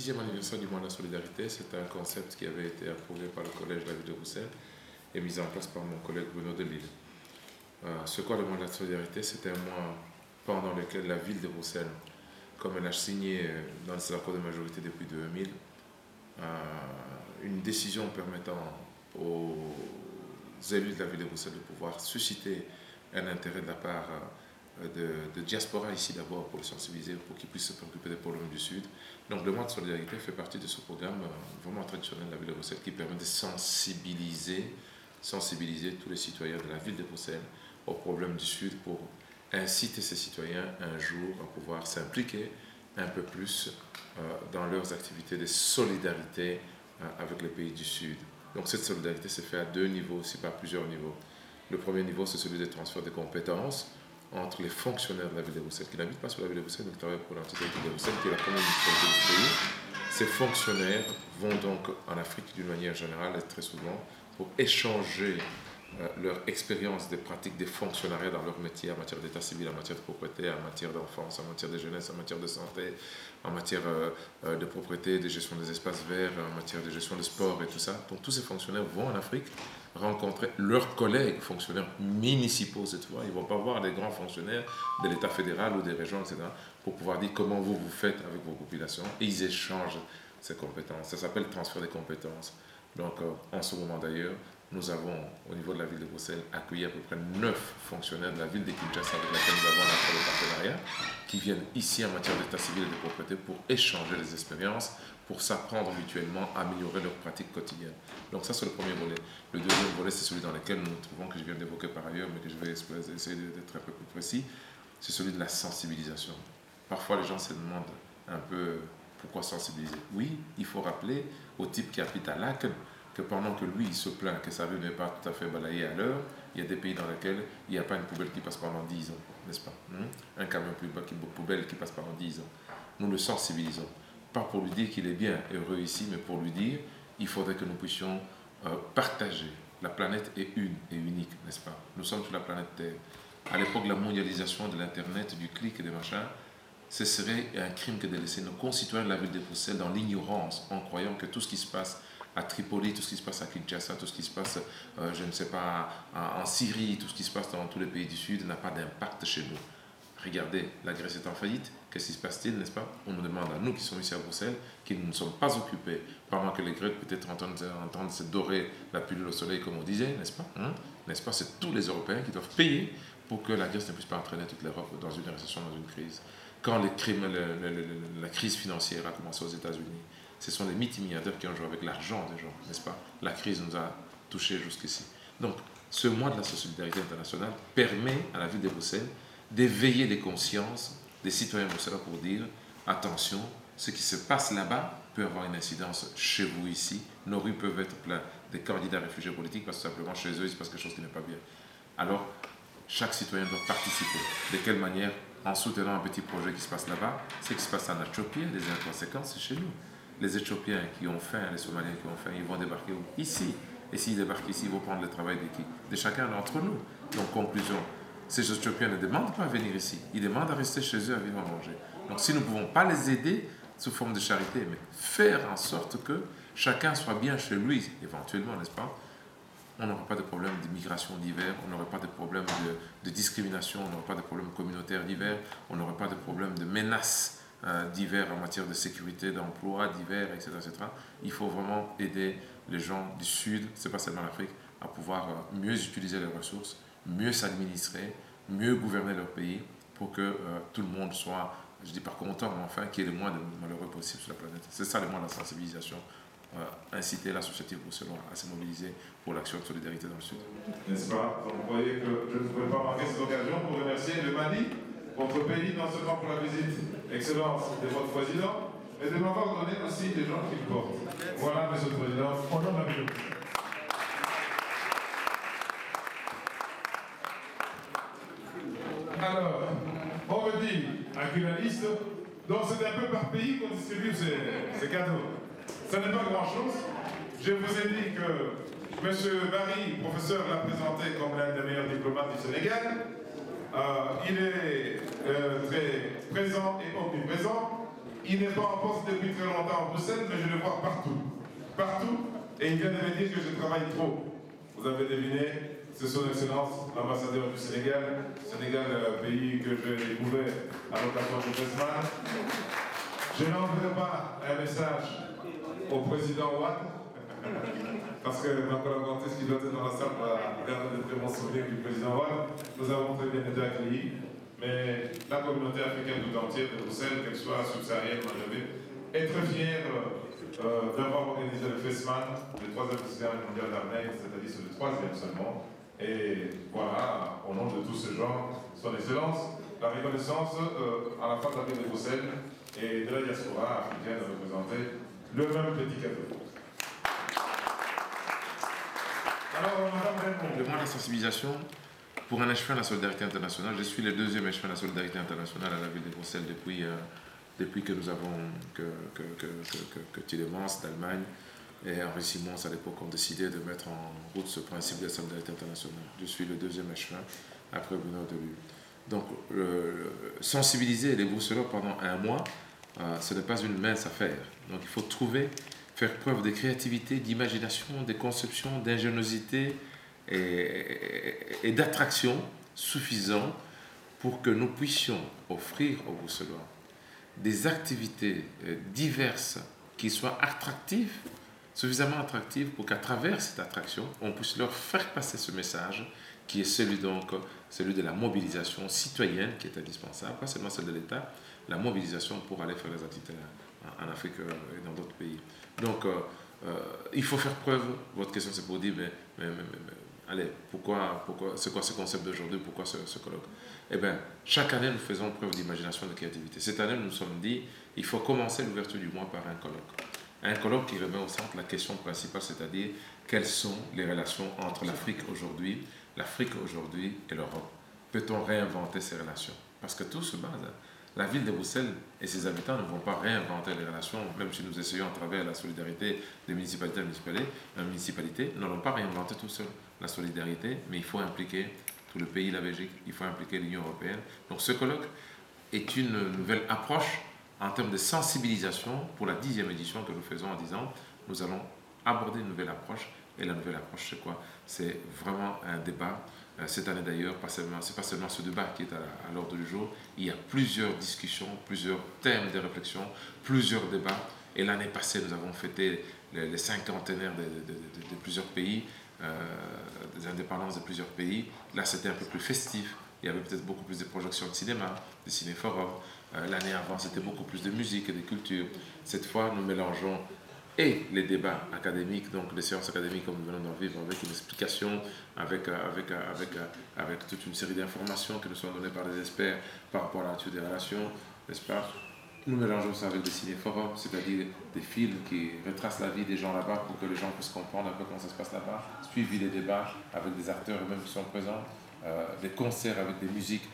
6e anniversaire du mois de la solidarité, c'est un concept qui avait été approuvé par le collège de la ville de Bruxelles et mis en place par mon collègue Bruno Delille. Ce qu'est le mois de la solidarité, c'est un mois pendant lequel la ville de Bruxelles, comme elle a signé dans ses accords de majorité depuis 2000, une décision permettant aux élus de la ville de Bruxelles de pouvoir susciter un intérêt de la part de diaspora ici d'abord pour les sensibiliser, pour qu'ils puissent se préoccuper des problèmes du Sud. Donc le mois de solidarité fait partie de ce programme vraiment traditionnel de la ville de Bruxelles qui permet de sensibiliser tous les citoyens de la ville de Bruxelles aux problèmes du Sud pour inciter ces citoyens un jour à pouvoir s'impliquer un peu plus dans leurs activités de solidarité avec les pays du Sud. Donc cette solidarité se fait à 2 niveaux, si pas à plusieurs niveaux. Le premier niveau, c'est celui des transferts de compétences entre les fonctionnaires de la ville de Bruxelles, qui n'habitent pas sur la ville de Bruxelles, mais qui travaillent pour l'entité de Bruxelles, qui est la première municipalité du pays. Ces fonctionnaires vont donc en Afrique d'une manière générale, et très souvent, pour échanger leur expérience des pratiques des fonctionnariats dans leur métier en matière d'état civil, en matière de propriété, en matière d'enfance, en matière de jeunesse, en matière de santé, en matière de propriété, de gestion des espaces verts, en matière de gestion de sport et tout ça. Donc tous ces fonctionnaires vont en Afrique rencontrer leurs collègues fonctionnaires municipaux cette fois. Ils ne vont pas voir des grands fonctionnaires de l'État fédéral ou des régions, etc., pour pouvoir dire comment vous faites avec vos populations. Et ils échangent ces compétences. Ça s'appelle transfert des compétences. Donc en ce moment d'ailleurs, nous avons, au niveau de la ville de Bruxelles, accueilli à peu près 9 fonctionnaires de la ville de Kinshasa avec laquelle nous avons un accord de partenariat, qui viennent ici en matière d'état civil et de propriété pour échanger les expériences, pour s'apprendre mutuellement, améliorer leurs pratiques quotidiennes. Donc ça, c'est le premier volet. Le deuxième volet, c'est celui dans lequel nous nous trouvons, que je viens d'évoquer par ailleurs, mais que je vais essayer d'être un peu plus précis, c'est celui de la sensibilisation. Parfois, les gens se demandent un peu pourquoi sensibiliser. Oui, il faut rappeler au type qui habite à Laken que pendant que lui, il se plaint que sa rue n'est pas tout à fait balayée à l'heure, il y a des pays dans lesquels il n'y a pas une poubelle qui passe pendant 10 ans, n'est-ce pas? Un camion poubelle qui passe pendant 10 ans. Nous le sensibilisons. Pas pour lui dire qu'il est bien heureux ici, mais pour lui dire il faudrait que nous puissions partager. La planète est une et unique, n'est-ce pas? Nous sommes sur la planète Terre. À l'époque de la mondialisation de l'Internet, du clic et des machins, ce serait un crime que de laisser nos concitoyens de la ville de Bruxelles dans l'ignorance en croyant que tout ce qui se passe à Tripoli, tout ce qui se passe à Kinshasa, tout ce qui se passe, je ne sais pas, en Syrie, tout ce qui se passe dans tous les pays du Sud n'a pas d'impact chez nous. Regardez, la Grèce est en faillite, qu'est-ce qui se passe-t-il, n'est-ce pas? On nous demande à nous qui sommes ici à Bruxelles, qui ne nous sommes pas occupés, pendant que les Grecs peut-être en train de se dorer la pilule au soleil, comme on disait, n'est-ce pas? N'est-ce pas? C'est tous les Européens qui doivent payer pour que la Grèce ne puisse pas entraîner toute l'Europe dans une récession, dans une crise. Quand la crise financière a commencé aux États-Unis, ce sont les multimilliardaires qui ont joué avec l'argent des gens, n'est-ce pas? La crise nous a touchés jusqu'ici. Donc, ce mois de la solidarité internationale permet à la ville de Bruxelles d'éveiller les consciences des citoyens bruxellois pour dire attention, ce qui se passe là-bas peut avoir une incidence chez vous ici. Nos rues peuvent être pleines de candidats réfugiés politiques parce que simplement chez eux il se passe quelque chose qui n'est pas bien. Alors, chaque citoyen doit participer. De quelle manière? En soutenant un petit projet qui se passe là-bas. Ce qui se passe en Éthiopie, les conséquences, c'est chez nous. Les Éthiopiens qui ont faim, les Somaliens qui ont faim, ils vont débarquer où? Ici. Et s'ils débarquent ici, ils vont prendre le travail de chacun d'entre nous. Donc, conclusion, ces Éthiopiens ne demandent pas à venir ici. Ils demandent à rester chez eux, à vivre, à manger. Donc, si nous ne pouvons pas les aider sous forme de charité, mais faire en sorte que chacun soit bien chez lui, éventuellement, n'est-ce pas? On n'aura pas de problème d'immigration divers, on n'aura pas de problème de discrimination, on n'aura pas de problème communautaire divers, on n'aura pas de problème de menaces divers en matière de sécurité, d'emploi divers, etc., etc. Il faut vraiment aider les gens du Sud, ce n'est pas seulement l'Afrique, à pouvoir mieux utiliser leurs ressources, mieux s'administrer, mieux gouverner leur pays pour que tout le monde soit, je ne dis pas content, mais enfin qu'il y ait le moins de malheureux possible sur la planète. C'est ça le moins de la sensibilisation. Inciter la société bruxelloise à se mobiliser pour l'action de solidarité dans le Sud. N'est-ce pas? Donc, vous voyez que je ne pouvais pas manquer cette occasion pour remercier le Mali, votre pays, non seulement pour la visite, excellence de votre président, mais de m'avoir donné aussi des gens qui le portent. Voilà, monsieur le président. Au nom de la ville. Alors, on me dit, avec une liste, donc c'est un peu par pays qu'on distribue ces cadeaux. Ce n'est pas grand-chose. Je vous ai dit que M. Barry, professeur, l'a présenté comme l'un des meilleurs diplomates du Sénégal. Il est très présent et omniprésent. Il n'est pas en poste depuis très longtemps à Bruxelles, mais je le vois partout. Partout. Et il vient de me dire que je travaille trop. Vous avez deviné, c'est son Excellence, l'ambassadeur du Sénégal. Sénégal, pays que j'ai découvert à l'occasion du FESMAN. Je n'enverrai pas un message au président Ouad, parce que ma collaboratrice qui doit être dans la salle va garder de très bons souvenirs du président Ouad. Nous avons très bien été accueillis, mais la communauté africaine tout entière de Bruxelles, qu'elle soit subsaharienne, maghrébine, est très fière d'avoir organisé le FESMAN, le 3e Festival mondial d'Armeil, c'est-à-dire c'est le 3e seulement. Et voilà, au nom de tous ces gens, son Excellence, la reconnaissance à la fois de la ville de Bruxelles et de la diaspora africaine de représenter le même petit cadeau. Alors, Madame Raymond. Le mois de la sensibilisation pour un échevin de la solidarité internationale. Je suis le 2e échevin de la solidarité internationale à la ville de Bruxelles depuis que nous avons, que Tielemans d'Allemagne et Henri Simons à l'époque ont décidé de mettre en route ce principe de la solidarité internationale. Je suis le 2e échevin après Bruno Deluy. Donc, sensibiliser les Bruxellois pendant un mois, ce n'est pas une mince affaire. Donc, il faut faire preuve de créativité, d'imagination, de conception, d'ingéniosité et d'attraction suffisant pour que nous puissions offrir aux Bruxellois des activités diverses qui soient attractives, suffisamment attractives pour qu'à travers cette attraction, on puisse leur faire passer ce message qui est celui de la mobilisation citoyenne qui est indispensable, pas seulement celle de l'État, la mobilisation pour aller faire les activités en Afrique et dans d'autres pays. Donc, il faut faire preuve. Votre question, c'est pour dire, mais allez, c'est quoi ce concept d'aujourd'hui, pourquoi ce colloque? Eh bien, chaque année, nous faisons preuve d'imagination et de créativité. Cette année, nous nous sommes dit, il faut commencer l'ouverture du mois par un colloque. Un colloque qui remet au centre la question principale, c'est-à-dire quelles sont les relations entre l'Afrique aujourd'hui et l'Europe. Peut-on réinventer ces relations? Parce que tout se base. La ville de Bruxelles et ses habitants ne vont pas réinventer les relations, même si nous essayons à travers la solidarité des municipalités à municipalité, nous n'allons pas réinventer tout seul la solidarité, mais il faut impliquer tout le pays, la Belgique, il faut impliquer l'Union européenne. Donc ce colloque est une nouvelle approche en termes de sensibilisation pour la 10e édition que nous faisons en disant nous allons aborder une nouvelle approche. Et la nouvelle approche, c'est quoi? C'est vraiment un débat. Cette année d'ailleurs, ce n'est pas seulement ce débat qui est à l'ordre du jour. Il y a plusieurs discussions, plusieurs thèmes de réflexion, plusieurs débats. Et l'année passée, nous avons fêté les 50aires de plusieurs pays, des indépendances de plusieurs pays. Là, c'était un peu plus festif. Il y avait peut-être beaucoup plus de projections de cinéma, de ciné-forums. L'année avant, c'était beaucoup plus de musique et de culture. Cette fois, nous mélangeons et les débats académiques, donc les séances académiques comme nous venons d'en vivre, avec une explication, avec toute une série d'informations qui nous sont données par des experts par rapport à la nature des relations, n'est-ce pas? Nous mélangeons ça avec des ciné-forums, c'est-à-dire des films qui retracent la vie des gens là-bas pour que les gens puissent comprendre un peu comment ça se passe là-bas, suivi les débats avec des acteurs eux-mêmes qui sont présents, des concerts avec des musiques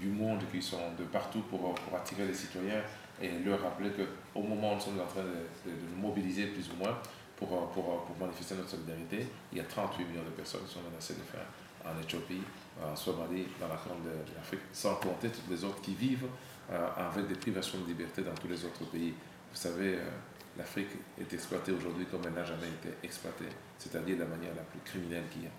du monde qui sont de partout pour attirer les citoyens et leur rappeler qu'au moment où nous sommes en train de nous mobiliser plus ou moins pour manifester notre solidarité, il y a 38 millions de personnes qui sont menacées de faim en Éthiopie, en Somalie, dans la Corne de l'Afrique, sans compter toutes les autres qui vivent avec des privations de liberté dans tous les autres pays. Vous savez, l'Afrique est exploitée aujourd'hui comme elle n'a jamais été exploitée, c'est-à-dire de la manière la plus criminelle qu'il y a.